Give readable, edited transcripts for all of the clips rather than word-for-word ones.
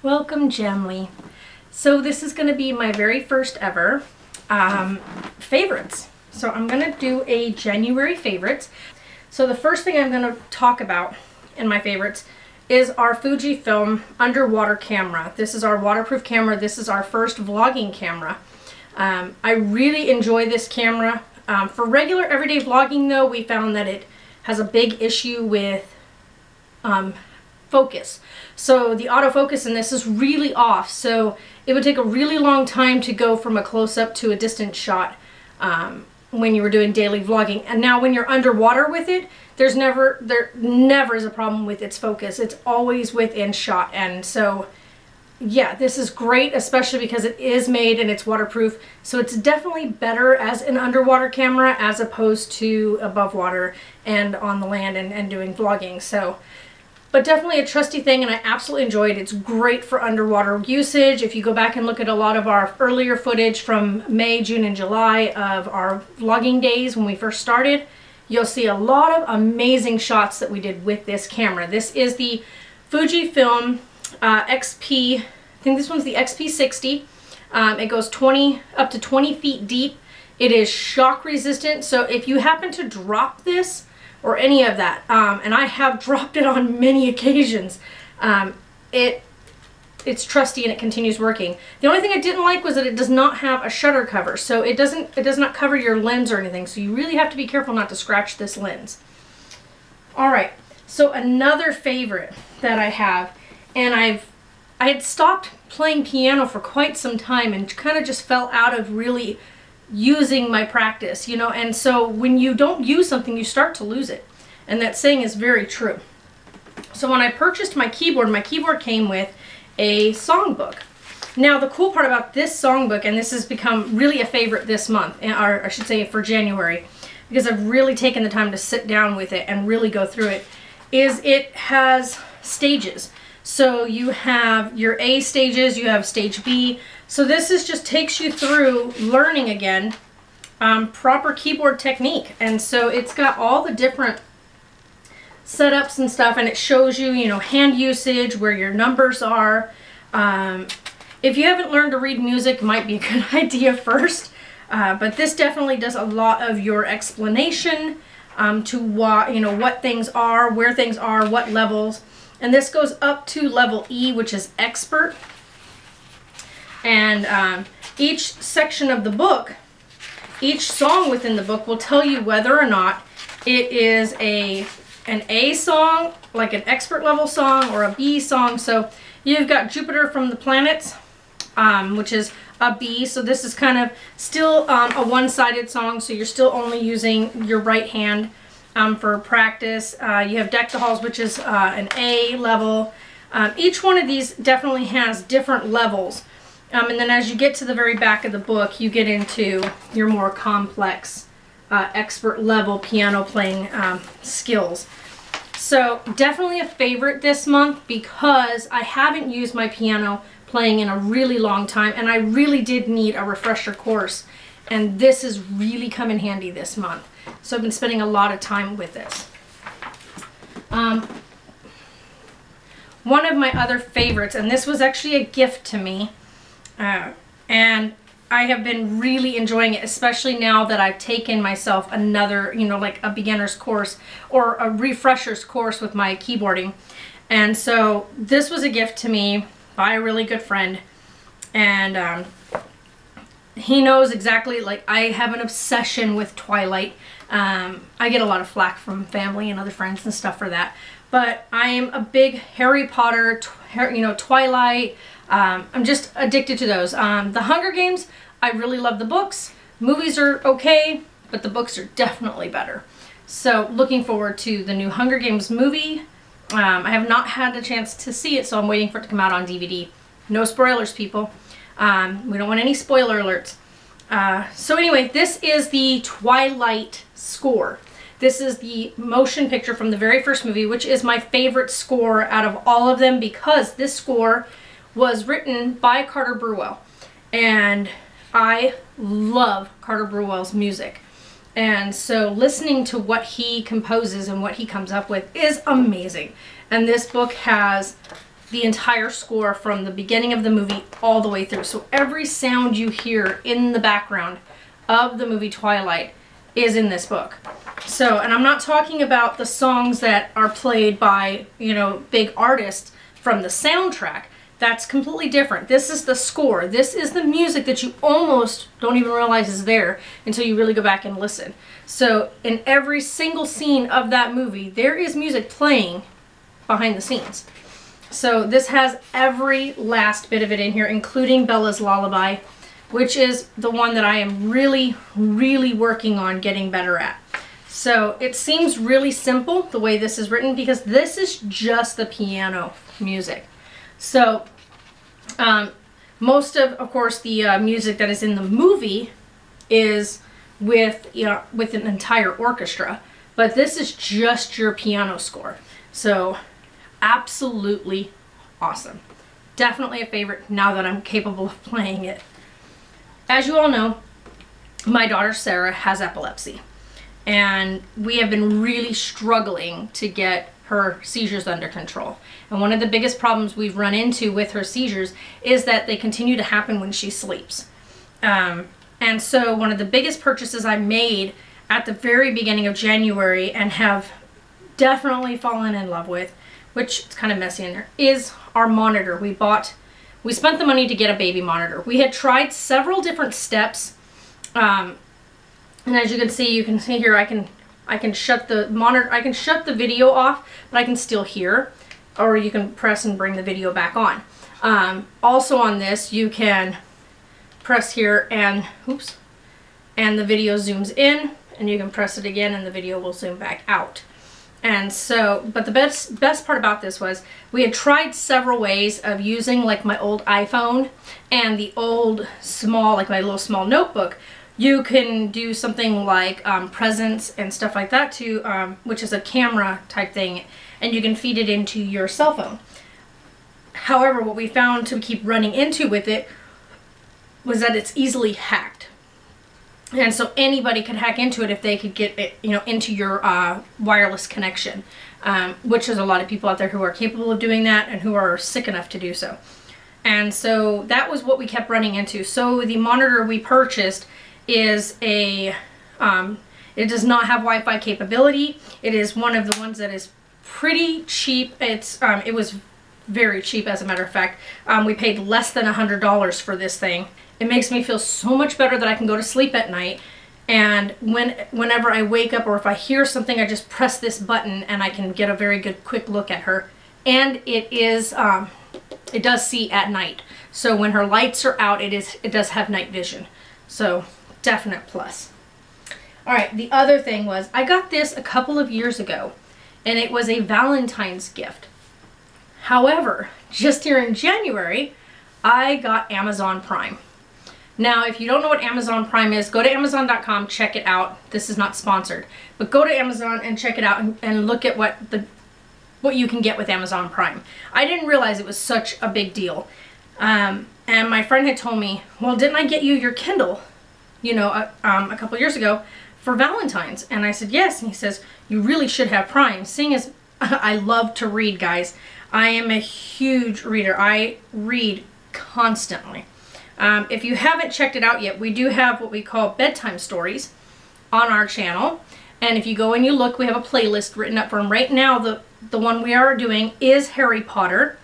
Welcome, Gemly. So this is going to be my very first ever favorites. So I'm going to do a January favorites. So the first thing I'm going to talk about in my favorites is our Fujifilm underwater camera. This is our waterproof camera. This is our first vlogging camera. I really enjoy this camera. For regular everyday vlogging though, we found that it has a big issue with focus. So the autofocus in this is really off, so it would take a really long time to go from a close-up to a distant shot when you were doing daily vlogging. And now when you're underwater with it, there never is a problem with its focus. It's always within shot. And so yeah, this is great, especially because it is made and it's waterproof. So it's definitely better as an underwater camera as opposed to above water and on the land and doing vlogging. So but definitely a trusty thing, and I absolutely enjoy it. It's great for underwater usage. If you go back and look at a lot of our earlier footage from May, June, and July of our vlogging days when we first started, you'll see a lot of amazing shots that we did with this camera. This is the Fujifilm XP, I think this one's the XP60. It goes up to 20 feet deep. It is shock resistant, so if you happen to drop this, or any of that, and I have dropped it on many occasions, it's trusty and it continues working. The only thing I didn't like was that it does not have a shutter cover, so it does not cover your lens or anything, so you really have to be careful not to scratch this lens. Alright, so another favorite that I have, and I had stopped playing piano for quite some time and kind of just fell out of really using my practice, you know, and so when you don't use something, you start to lose it. And that saying is very true. So when I purchased my keyboard came with a songbook. Now the cool part about this songbook, and this has become really a favorite this month, or I should say for January, because I've really taken the time to sit down with it and really go through it, is it has stages. So you have your A stages, you have stage B. So this just takes you through learning again proper keyboard technique. And so it's got all the different setups and stuff, and it shows you, you know, hand usage, where your numbers are. If you haven't learned to read music, it might be a good idea first. But this definitely does a lot of your explanation to what, you know, what things are, where things are, what levels. And this goes up to level E, which is expert. And each section of the book, each song within the book will tell you whether or not it is an A song, like an expert level song, or a B song. So you've got Jupiter from the Planets, which is a B. So this is kind of still a one-sided song, so you're still only using your right hand for practice. You have Deck the Halls, which is an A level. Each one of these definitely has different levels. And then as you get to the very back of the book, you get into your more complex expert level piano playing skills. So definitely a favorite this month, because I haven't used my piano playing in a really long time, and I really did need a refresher course. And this has really come in handy this month. So I've been spending a lot of time with this. One of my other favorites, and this was actually a gift to me, and I have been really enjoying it, especially now that I've taken myself another, you know, like a beginner's course or a refresher's course with my keyboarding. And so this was a gift to me by a really good friend, and he knows exactly, like, I have an obsession with Twilight. I get a lot of flack from family and other friends and stuff for that, but I am a big Harry Potter, you know, Twilight. I'm just addicted to those. The Hunger Games, I really love the books. Movies are okay, but the books are definitely better. So looking forward to the new Hunger Games movie. I have not had a chance to see it, so I'm waiting for it to come out on DVD. No spoilers, people. We don't want any spoiler alerts. So anyway, this is the Twilight score. This is the motion picture from the very first movie, which is my favorite score out of all of them, because this score was written by Carter Burwell. And I love Carter Burwell's music. And so listening to what he composes and what he comes up with is amazing. And this book has the entire score from the beginning of the movie all the way through. So every sound you hear in the background of the movie Twilight is in this book. So, and I'm not talking about the songs that are played by, you know, big artists from the soundtrack. That's completely different. This is the score. This is the music that you almost don't even realize is there until you really go back and listen. So in every single scene of that movie, there is music playing behind the scenes. So this has every last bit of it in here, including Bella's Lullaby, which is the one that I am really, really working on getting better at. So it seems really simple the way this is written because this is just the piano music. So most of course, the music that is in the movie is with, you know, with an entire orchestra, but this is just your piano score. So absolutely awesome. Definitely a favorite now that I'm capable of playing it. As you all know, my daughter Sarah has epilepsy, and we have been really struggling to get her seizures under control. And one of the biggest problems we've run into with her seizures is that they continue to happen when she sleeps. And so one of the biggest purchases I made at the very beginning of January and have definitely fallen in love with, which is kind of messy in there, is our monitor. We spent the money to get a baby monitor. We had tried several different steps, and as you can see here, I can shut the monitor, I can shut the video off, but I can still hear, or you can press and bring the video back on. Also on this, you can press here and, oops, and the video zooms in, and you can press it again and the video will zoom back out. And so, but the best part about this was we had tried several ways of using like my old iPhone and the old small, like my little small notebook. You can do something like Presence and stuff like that too, which is a camera type thing, and you can feed it into your cell phone. However, what we found to keep running into with it was that it's easily hacked. And so anybody could hack into it if they could get it, you know, into your wireless connection, which is a lot of people out there who are capable of doing that and who are sick enough to do so. And so that was what we kept running into. So the monitor we purchased is a, it does not have Wi-Fi capability. It is one of the ones that is pretty cheap. It was very cheap, as a matter of fact. We paid less than $100 for this thing. It makes me feel so much better that I can go to sleep at night, and whenever I wake up or if I hear something, I just press this button and I can get a very good quick look at her. And it does see at night. So when her lights are out, it does have night vision. So definite plus. All right, the other thing was I got this a couple of years ago, and it was a Valentine's gift. However, just here in January, I got Amazon Prime. Now, if you don't know what Amazon Prime is, go to Amazon.com, check it out. This is not sponsored, but go to Amazon and check it out and look at what you can get with Amazon Prime. I didn't realize it was such a big deal. And my friend had told me, well, didn't I get you your Kindle, you know, a couple years ago for Valentine's? And I said, yes. And he says, you really should have Prime. Seeing as I love to read, guys. I am a huge reader. I read constantly. If you haven't checked it out yet, we do have what we call bedtime stories on our channel. And if you go and you look, we have a playlist written up for them. Right now, the one we are doing is Harry Potter.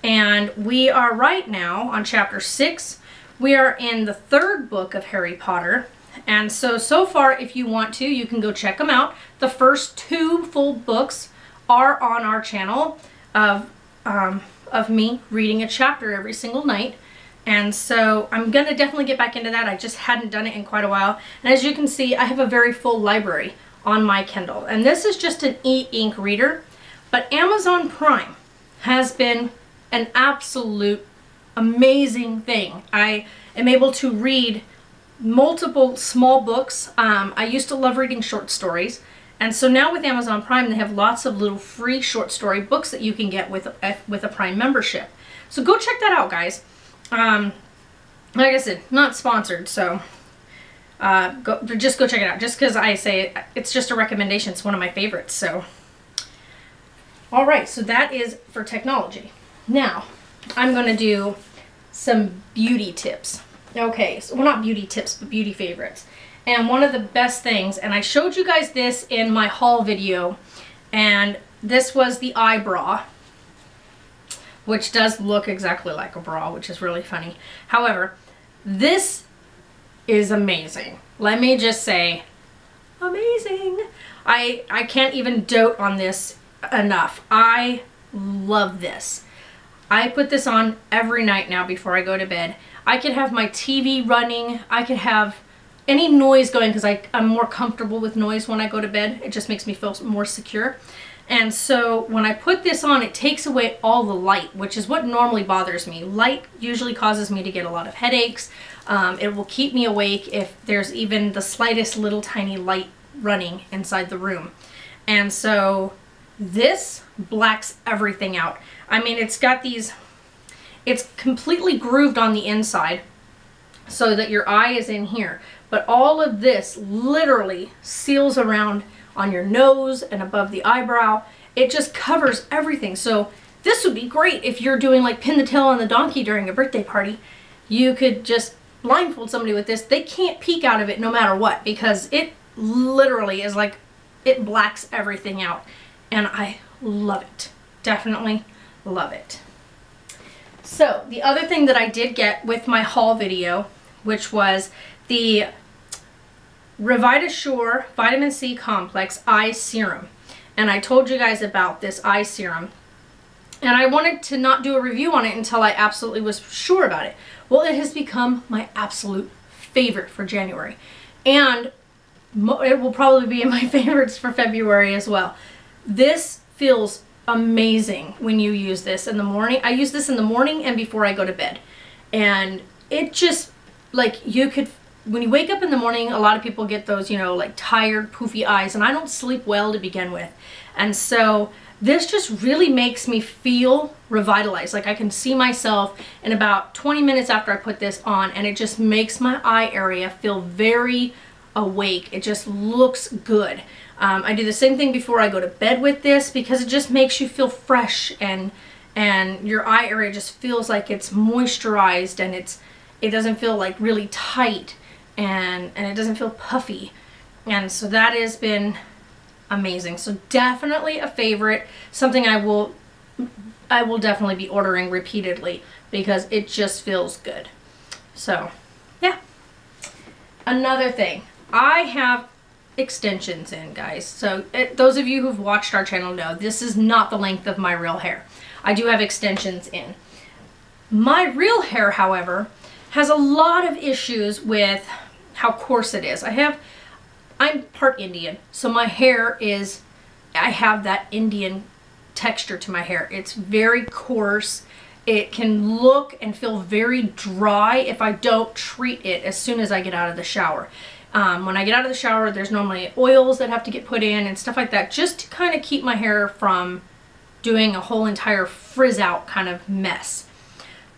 And we are right now on chapter 6. We are in the 3rd book of Harry Potter. And so far, if you want to, you can go check them out. The first 2 full books are on our channel of me reading a chapter every single night. And so I'm going to definitely get back into that. I just hadn't done it in quite a while. And as you can see, I have a very full library on my Kindle. And this is just an e-ink reader. But Amazon Prime has been an absolute amazing thing. I am able to read multiple small books. I used to love reading short stories. And so now with Amazon Prime, they have lots of little free short story books that you can get with a Prime membership. So go check that out, guys. Like I said, not sponsored, so just go check it out. Just because I say it's just a recommendation. It's one of my favorites. So, all right, so that is for technology. Now, I'm going to do some beauty tips. Okay, so, well, not beauty tips, but beauty favorites. And one of the best things, and I showed you guys this in my haul video, and this was the eye bra, which does look exactly like a bra, which is really funny. However, this is amazing. Let me just say, amazing. I can't even dote on this enough. I love this. I put this on every night now before I go to bed. I could have my TV running. I could have any noise going because I'm more comfortable with noise when I go to bed. It just makes me feel more secure. And so when I put this on, it takes away all the light, which is what normally bothers me. Light usually causes me to get a lot of headaches. It will keep me awake if there's even the slightest little tiny light running inside the room. And so this blacks everything out. I mean, it's got these, it's completely grooved on the inside so that your eye is in here. But all of this literally seals around on your nose and above the eyebrow. It just covers everything. So this would be great if you're doing like pin the tail on the donkey during a birthday party. You could just blindfold somebody with this. They can't peek out of it no matter what, because it literally is like, it blacks everything out. And I love it. Definitely love it. So the other thing that I did get with my haul video, which was the Revita-Sure Vitamin C Complex Eye Serum. And I told you guys about this eye serum. And I wanted to not do a review on it until I absolutely was sure about it. Well, it has become my absolute favorite for January. And it will probably be in my favorites for February as well. This feels amazing when you use this in the morning. I use this in the morning and before I go to bed. And it just, like, you could, when you wake up in the morning, a lot of people get those, you know, like tired, poofy eyes, and I don't sleep well to begin with. And so this just really makes me feel revitalized. Like I can see myself in about 20 minutes after I put this on, and it just makes my eye area feel very awake. It just looks good. I do the same thing before I go to bed with this because it just makes you feel fresh, and your eye area just feels like it's moisturized, and it doesn't feel like really tight, and it doesn't feel puffy. And so that has been amazing. So definitely a favorite, something I will definitely be ordering repeatedly because it just feels good. So yeah. Another thing, I have extensions in, guys. So those of you who've watched our channel know this is not the length of my real hair. I do have extensions in. My real hair, however, has a lot of issues with how coarse it is. I'm part Indian, so my hair is, I have that Indian texture to my hair. It's very coarse. It can look and feel very dry if I don't treat it as soon as I get out of the shower. When I get out of the shower, there's normally oils that have to get put in and stuff like that, just to kind of keep my hair from doing a whole entire frizz out kind of mess.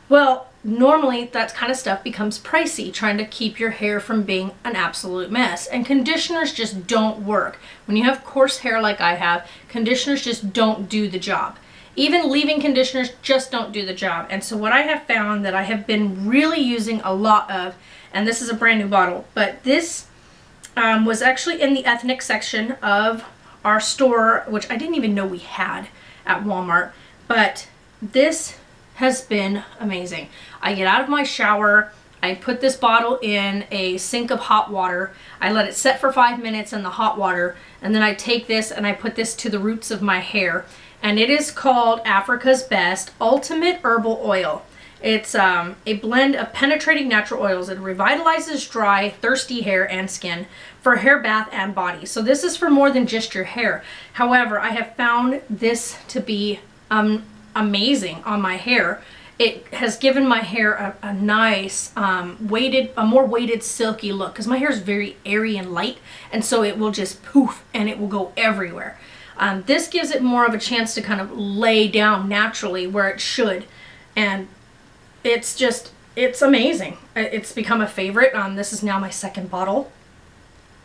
Well, normally that kind of stuff becomes pricey, trying to keep your hair from being an absolute mess. And conditioners just don't work. When you have coarse hair like I have, conditioners just don't do the job. Even leave-in conditioners just don't do the job. And so what I have found that I have been really using a lot of, and this is a brand new bottle, but this was actually in the ethnic section of our store, which I didn't even know we had at Walmart, but this has been amazing. I get out of my shower, I put this bottle in a sink of hot water, I let it set for 5 minutes in the hot water, and then I take this and I put this to the roots of my hair, and it is called Africa's Best Ultimate Herbal Oil. It's a blend of penetrating natural oils. It revitalizes dry, thirsty hair and skin for hair bath and body. So this is for more than just your hair. However, I have found this to be amazing on my hair. It has given my hair a nice more weighted silky look, because my hair is very airy and light, and so it will just poof and it will go everywhere. This gives it more of a chance to kind of lay down naturally where it should, and it's amazing. It's become a favorite. This is now my second bottle,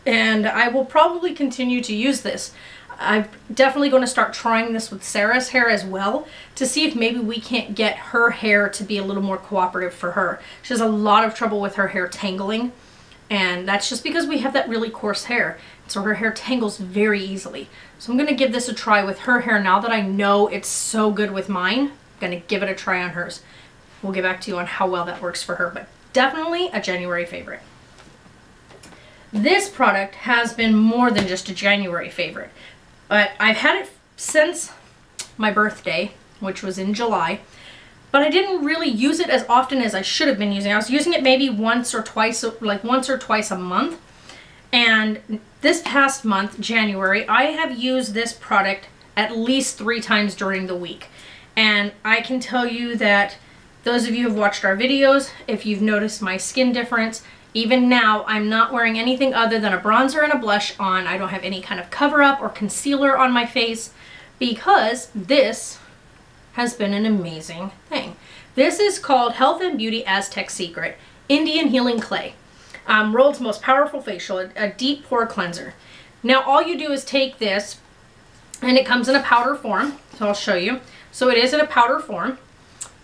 and I will probably continue to use this. I'm definitely going to start trying this with Sarah's hair as well to see if maybe we can't get her hair to be a little more cooperative for her. She has a lot of trouble with her hair tangling, and that's just because we have that really coarse hair. So her hair tangles very easily. So I'm going to give this a try with her hair now that I know it's so good with mine. I'm going to give it a try on hers. We'll get back to you on how well that works for her, but definitely a January favorite. This product has been more than just a January favorite, but I've had it since my birthday, which was in July, but I didn't really use it as often as I should have been using it. I was using it maybe once or twice a month, and this past month, January, I have used this product at least 3 times during the week, and I can tell you that those of you who have watched our videos, if you've noticed my skin difference, even now, I'm not wearing anything other than a bronzer and a blush on. I don't have any kind of cover-up or concealer on my face because this has been an amazing thing. This is called Health and Beauty Aztec Secret Indian Healing Clay. World's most powerful facial, a deep pore cleanser. Now, all you do is take this, and it comes in a powder form, so I'll show you. So it is in a powder form.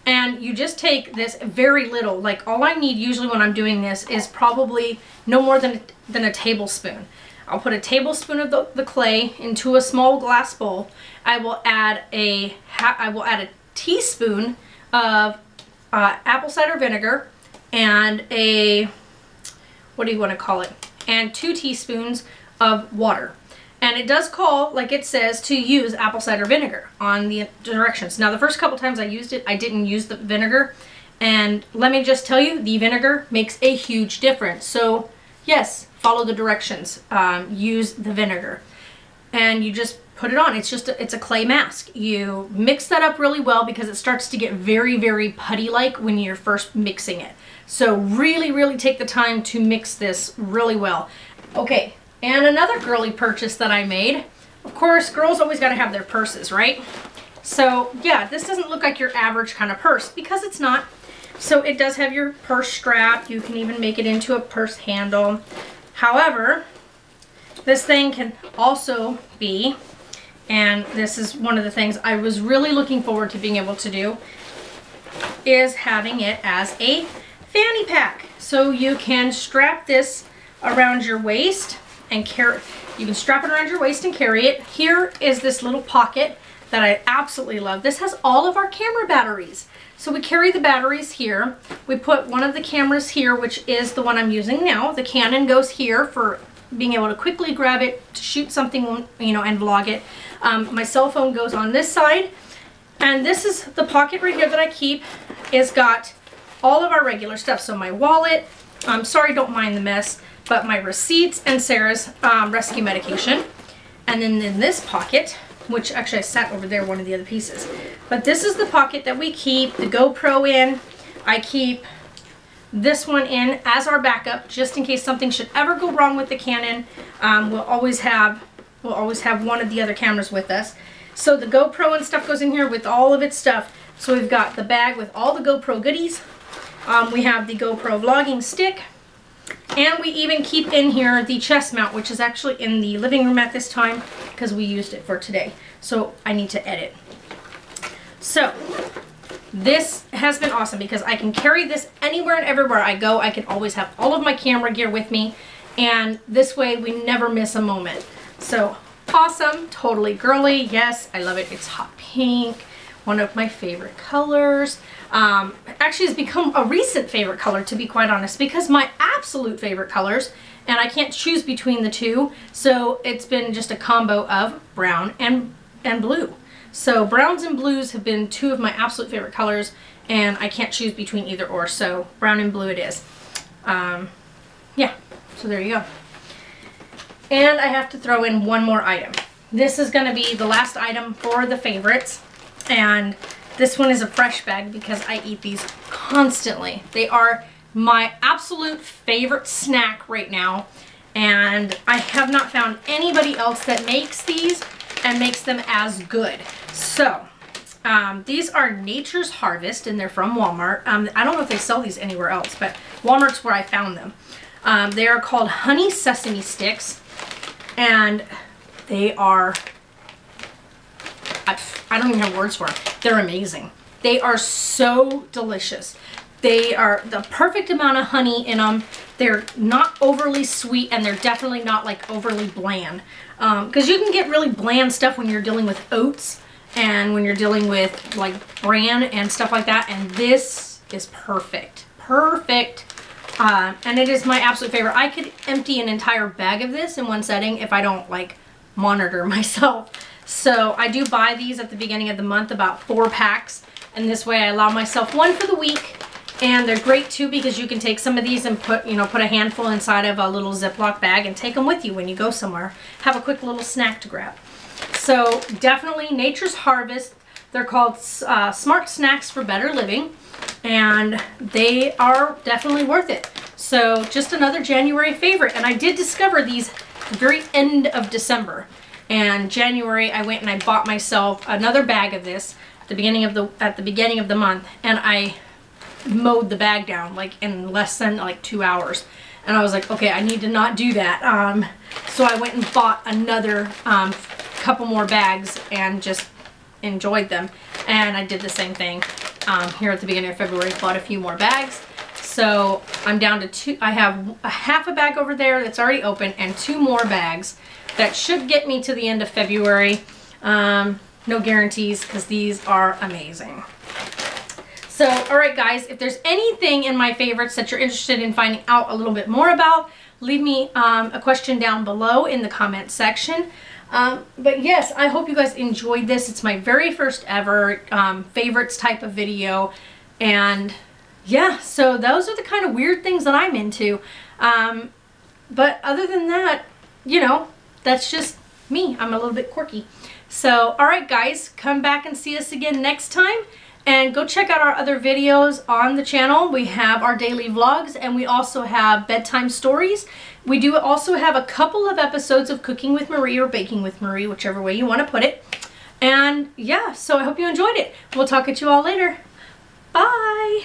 And you just take this very little, like all I need usually when I'm doing this is probably no more than a tablespoon. I'll put a tablespoon of the clay into a small glass bowl. I will add a teaspoon of apple cider vinegar and what do you want to call it? And 2 teaspoons of water. And it does call, like it says, to use apple cider vinegar on the directions. Now, the first couple times I used it, I didn't use the vinegar. And let me just tell you, the vinegar makes a huge difference. So, yes, follow the directions. Use the vinegar. And you just put it on. It's a clay mask. You mix that up really well because it starts to get very, very putty-like when you're first mixing it. So really, really take the time to mix this really well. Okay. And another girly purchase that I made, of course, girls always got to have their purses, right? So yeah, this doesn't look like your average kind of purse because it's not. So it does have your purse strap. You can even make it into a purse handle. However, this thing can also be, and this is one of the things I was really looking forward to being able to do, is having it as a fanny pack. So you can strap this around your waist and carry. You can strap it around your waist and carry it. Here is this little pocket that I absolutely love. This has all of our camera batteries. So we carry the batteries here. We put one of the cameras here, which is the one I'm using now. The Canon goes here for being able to quickly grab it to shoot something, you know, and vlog it. My cell phone goes on this side. And this is the pocket right here that I keep. It's got all of our regular stuff. So my wallet, I'm sorry, don't mind the mess, but my receipts and Sarah's rescue medication. And then in this pocket, which actually I sat over there, one of the other pieces. But this is the pocket that we keep the GoPro in. I keep this one in as our backup, just in case something should ever go wrong with the Canon. We'll always have one of the other cameras with us. So the GoPro and stuff goes in here with all of its stuff. So we've got the bag with all the GoPro goodies. We have the GoPro vlogging stick. And we even keep in here the chest mount, which is actually in the living room at this time because we used it for today. So I need to edit. So this has been awesome because I can carry this anywhere and everywhere I go. I can always have all of my camera gear with me. And this way we never miss a moment. So awesome, totally girly. Yes, I love it. It's hot pink, one of my favorite colors. Actually has become a recent favorite color, to be quite honest, because my absolute favorite colors, and I can't choose between the two, so it's been just a combo of brown and blue. So browns and blues have been 2 of my absolute favorite colors, and I can't choose between either or, so brown and blue it is. Yeah, so there you go. And I have to throw in one more item. This is going to be the last item for the favorites, and this one is a fresh bag because I eat these constantly. They are my absolute favorite snack right now, and I have not found anybody else that makes these and makes them as good. So these are Nature's Harvest, and they're from Walmart. I don't know if they sell these anywhere else, but Walmart's where I found them. They are called Honey Sesame Sticks, and they are I don't even have words for them. They're amazing. They are so delicious. They are the perfect amount of honey in them. They're not overly sweet, and they're definitely not like overly bland. Because you can get really bland stuff when you're dealing with oats and when you're dealing with like bran and stuff like that. And this is perfect. Perfect. And it is my absolute favorite. I could empty an entire bag of this in one setting if I don't like monitor myself. So I do buy these at the beginning of the month, about 4 packs. And this way I allow myself one for the week. And they're great too because you can take some of these and put a handful inside of a little Ziploc bag and take them with you when you go somewhere. Have a quick little snack to grab. So definitely Nature's Harvest. They're called Smart Snacks for Better Living. And they are definitely worth it. So just another January favorite. And I did discover these at the very end of December. And January I went and I bought myself another bag of this at the beginning of the month, and I mowed the bag down like in less than like 2 hours. And I was like, okay, I need to not do that. So I went and bought another couple more bags and just enjoyed them. And I did the same thing here at the beginning of February, bought a few more bags. So I'm down to 2. I have a half a bag over there that's already open and 2 more bags that should get me to the end of February. No guarantees because these are amazing. So, all right, guys, if there's anything in my favorites that you're interested in finding out a little bit more about, leave me a question down below in the comment section. But yes, I hope you guys enjoyed this. It's my very first ever favorites type of video. And yeah, so those are the kind of weird things that I'm into. But other than that, you know, that's just me. I'm a little bit quirky. So, all right, guys, come back and see us again next time. And go check out our other videos on the channel. We have our daily vlogs, and we also have bedtime stories. We do also have a couple of episodes of Cooking with Marie or Baking with Marie, whichever way you want to put it. And yeah, so I hope you enjoyed it. We'll talk at you all later. Bye.